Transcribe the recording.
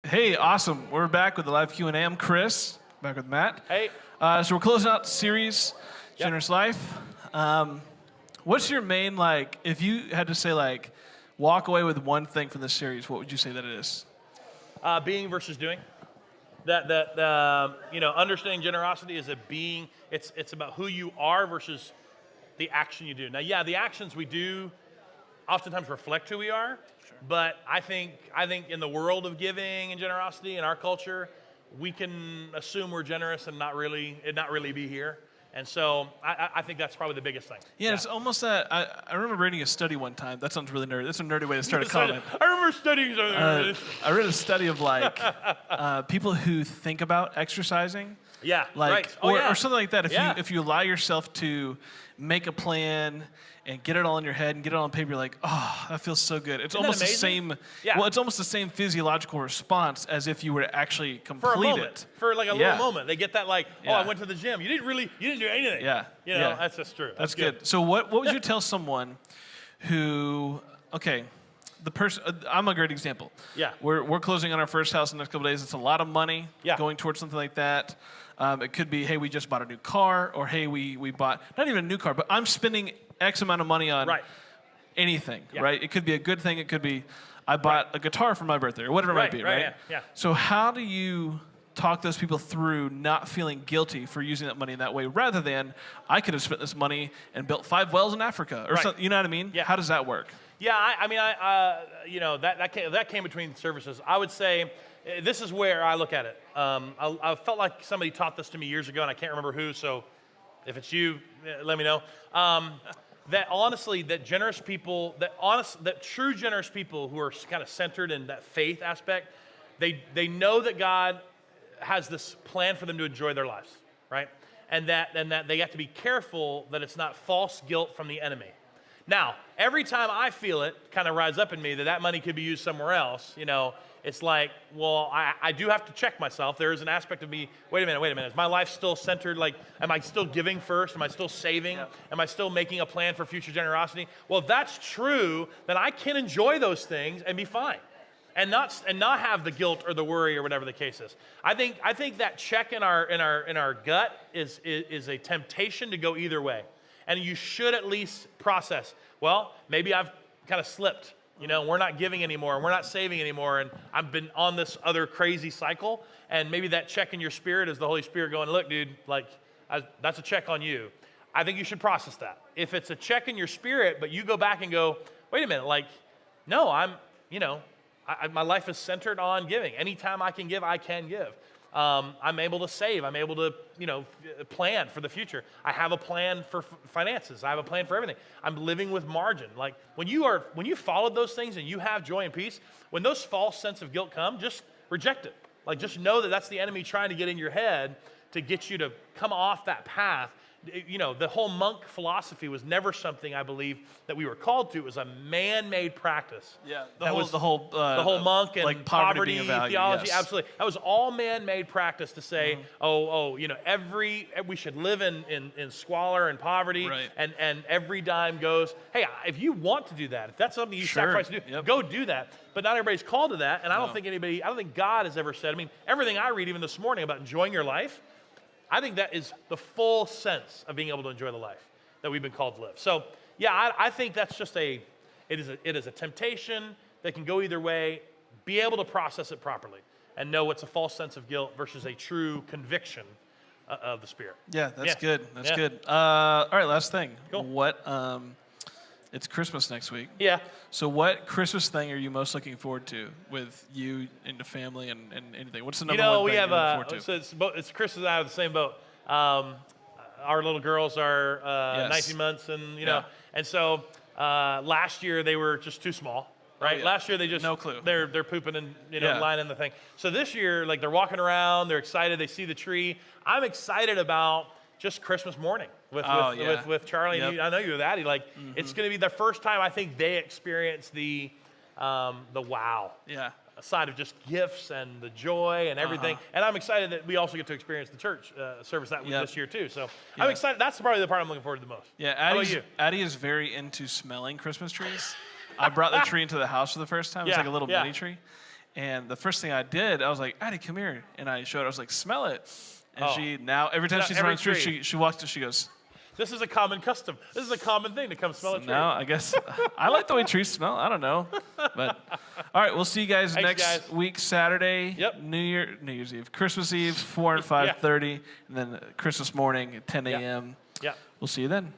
Hey, awesome. We're back with the live Q&A. I'm Chris, back with Matt. Hey. So we're closing out the series, Generous Life. What's your main, if you had to say, walk away with one thing from this series, what would you say that it is? Being versus doing. Understanding generosity is a being. It's about who you are versus the action you do. Now, yeah, the actions we do oftentimes reflect who we are, but I think in the world of giving and generosity in our culture, we can assume we're generous and not really be here. And so I think that's probably the biggest thing. Yeah, it's almost that, I remember reading a study one time. That sounds really nerdy. That's a nerdy way to start a comment. I remember studying something. I read a study of people who think about exercising. Yeah, right. Or something like that. If you allow yourself to make a plan and get it all in your head and get it on paper, you're like, oh, that feels so good. It's almost the same. Yeah. Well, it's almost the same physiological response as if you were to actually complete it. For a little moment. They get that I went to the gym. You didn't do anything. Yeah. That's just true. That's good. So what would you tell someone who, the person, I'm a great example. Yeah. We're closing on our first house in the next couple of days. It's a lot of money going towards something like that. It could be, hey, we just bought a new car, or hey, we bought, not even a new car, but I'm spending X amount of money on anything, right? It could be a good thing. It could be, I bought a guitar for my birthday, or whatever it might be, right? Yeah. So how do you talk those people through not feeling guilty for using that money in that way, rather than, I could have spent this money and built 5 wells in Africa, or something, you know what I mean? Yeah. How does that work? Yeah, that came between services. I would say, this is where I look at it. I felt like somebody taught this to me years ago, and I can't remember who, so if it's you, let me know. That honestly, that true generous people who are kind of centered in that faith aspect, they know that God has this plan for them to enjoy their lives, right? And that they have to be careful that it's not false guilt from the enemy. Now, every time I feel it kind of rise up in me that money could be used somewhere else, it's like, well, I do have to check myself. There is an aspect of me, wait a minute. Is my life still centered? Am I still giving first? Am I still saving? Yeah. Am I still making a plan for future generosity? Well, if that's true, then I can enjoy those things and be fine. And not have the guilt or the worry or whatever the case is. I think that check in our gut is a temptation to go either way. And you should at least process, well, maybe I've kind of slipped. We're not giving anymore, and we're not saving anymore, and I've been on this other crazy cycle, and maybe that check in your spirit is the Holy Spirit going, look, dude, that's a check on you. I think you should process that. If it's a check in your spirit, but you go back and go, wait a minute, no, my life is centered on giving. Anytime I can give, I can give. I'm able to save. I'm able to, plan for the future. I have a plan for finances. I have a plan for everything. I'm living with margin. When you followed those things and you have joy and peace, when those false sense of guilt come, just reject it. Just know that that's the enemy trying to get in your head to get you to come off that path. The whole monk philosophy was never something I believe that we were called to. It was a man-made practice. Yeah, the whole monk and poverty theology. Yes. Absolutely, that was all man-made practice to say, we should live in squalor and poverty, and every dime goes. Hey, if you want to do that, if that's something you sacrifice to do, go do that. But not everybody's called to that, and I don't think God has ever said. Everything I read even this morning about enjoying your life, I think that is the full sense of being able to enjoy the life that we've been called to live. So, yeah, I think that's just it is a temptation that can go either way. Be able to process it properly and know what's a false sense of guilt versus a true conviction of the Spirit. Yeah, that's good. That's good. All right, last thing. Cool. What? It's Christmas next week. Yeah. So what Christmas thing are you most looking forward to with you and the family and anything? What's the number one thing you're looking forward to? It's Chris and I are the same boat. Our little girls are 19 months, and and so last year they were just too small, right? Oh, yeah. Last year they just no clue. They're pooping and lying in the thing. So this year, they're walking around, they're excited, they see the tree. I'm excited about just Christmas morning with Charlie. Yep. And I know you with Addie. It's going to be the first time I think they experience the wow side of just gifts and the joy and everything. And I'm excited that we also get to experience the church service this year too. So I'm excited. That's probably the part I'm looking forward to the most. Yeah, Addie is very into smelling Christmas trees. I brought the tree into the house for the first time. It's like a little mini tree. And the first thing I did, I was like, Addie, come here. And I showed her, I was like, smell it. And she now, every time she's running through, she walks and she goes, this is a common custom. This is a common thing to come smell a tree. No, I guess I like the way trees smell. I don't know. But all right, we'll see you guys next week, Saturday, New Year's Eve, Christmas Eve, 4 and 5:30, and then Christmas morning at 10 a.m. Yeah. We'll see you then.